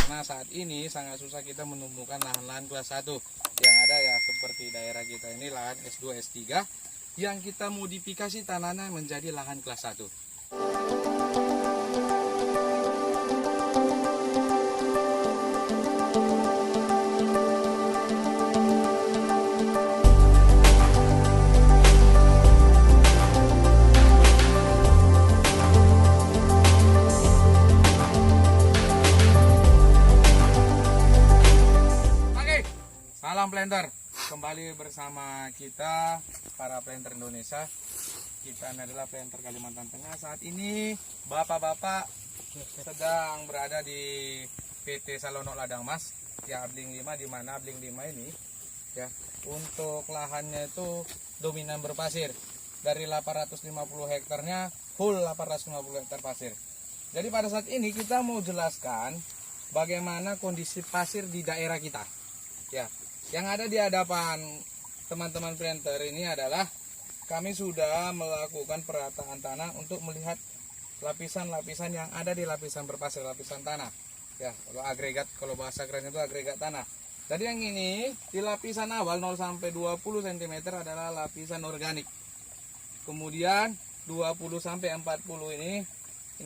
karena saat ini sangat susah kita menemukan lahan-lahan kelas 1 yang ada ya seperti daerah kita ini lahan S2 S3 yang kita modifikasi tanahnya menjadi lahan kelas 1. Salam planter, kembali bersama kita para planter Indonesia. Kita adalah planter Kalimantan Tengah. Saat ini bapak-bapak sedang berada di PT Salonok Ladang Mas ya, Bling 5, di mana Bling 5 ini ya untuk lahannya itu dominan berpasir. Dari 850 hektarnya full 850 hektar pasir. Jadi pada saat ini kita mau jelaskan bagaimana kondisi pasir di daerah kita. Ya, yang ada di hadapan teman-teman planter ini adalah kami sudah melakukan perataan tanah untuk melihat lapisan-lapisan yang ada di lapisan berpasir, lapisan tanah. Ya, kalau agregat, kalau bahasa keren itu agregat tanah. Jadi yang ini di lapisan awal 0 sampai 20 cm adalah lapisan organik. Kemudian 20 sampai 40 ini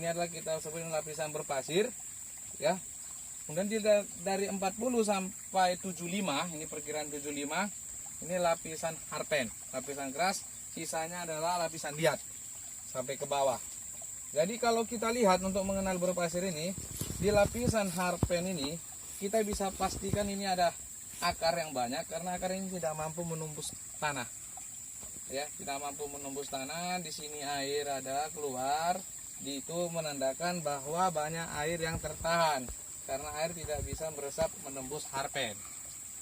adalah kita sebut lapisan berpasir, ya. Kemudian dari 40 sampai 75, ini perkiraan 75, ini lapisan harpen, lapisan keras, sisanya adalah lapisan liat sampai ke bawah. Jadi kalau kita lihat untuk mengenal berpasir ini, di lapisan harpen ini kita bisa pastikan ini ada akar yang banyak karena akar ini tidak mampu menembus tanah. Ya, tidak mampu menembus tanah. Di sini air ada keluar, itu menandakan bahwa banyak air yang tertahan. Karena air tidak bisa meresap menembus harpen.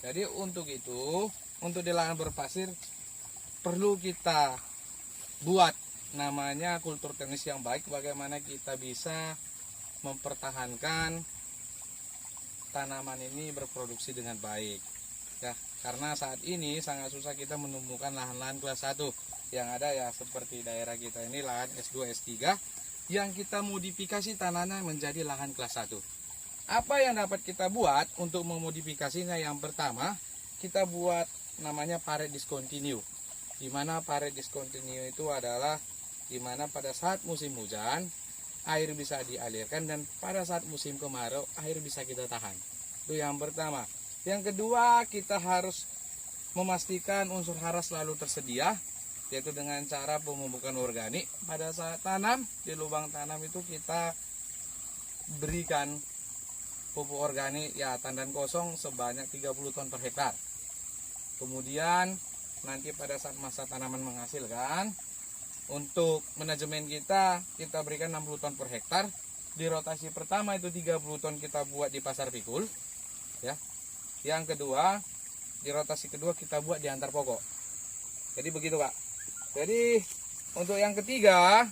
Jadi untuk itu, untuk di lahan berpasir perlu kita buat namanya kultur teknis yang baik, bagaimana kita bisa mempertahankan tanaman ini berproduksi dengan baik. Ya, karena saat ini sangat susah kita menemukan lahan-lahan kelas 1 yang ada ya seperti daerah kita ini lahan S2 S3 yang kita modifikasi tanahnya menjadi lahan kelas 1. Apa yang dapat kita buat untuk memodifikasinya? Yang pertama, kita buat namanya paret discontinue. Di mana paret discontinue itu adalah di mana pada saat musim hujan air bisa dialirkan dan pada saat musim kemarau air bisa kita tahan. Itu yang pertama. Yang kedua, kita harus memastikan unsur hara selalu tersedia, yaitu dengan cara pemupukan organik. Pada saat tanam di lubang tanam itu kita berikan pupuk organik ya tandan kosong sebanyak 30 ton per hektar. Kemudian nanti pada saat masa tanaman menghasilkan, untuk manajemen kita berikan 60 ton per hektar. Di rotasi pertama itu 30 ton kita buat di pasar pikul ya. Yang kedua, di rotasi kedua kita buat di antar pokok. Jadi begitu, Pak. Jadi untuk yang ketiga,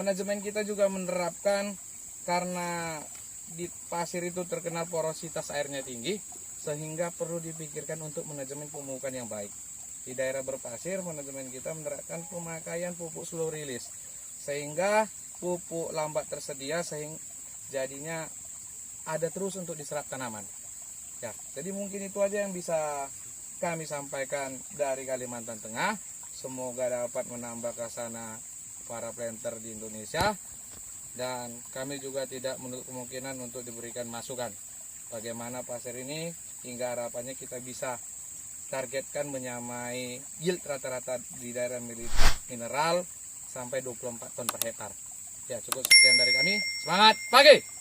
manajemen kita juga menerapkan, karena di pasir itu terkenal porositas airnya tinggi, sehingga perlu dipikirkan untuk manajemen pemupukan yang baik. Di daerah berpasir, manajemen kita menerapkan pemakaian pupuk slow release, sehingga pupuk lambat tersedia, sehingga jadinya ada terus untuk diserap tanaman. Ya, jadi mungkin itu aja yang bisa kami sampaikan dari Kalimantan Tengah. Semoga dapat menambah kasana para planter di Indonesia. Dan kami juga tidak menutup kemungkinan untuk diberikan masukan bagaimana pasir ini hingga harapannya kita bisa targetkan menyamai yield rata-rata di daerah mineral sampai 24 ton per hektar. Ya, cukup sekian dari kami. Semangat pagi!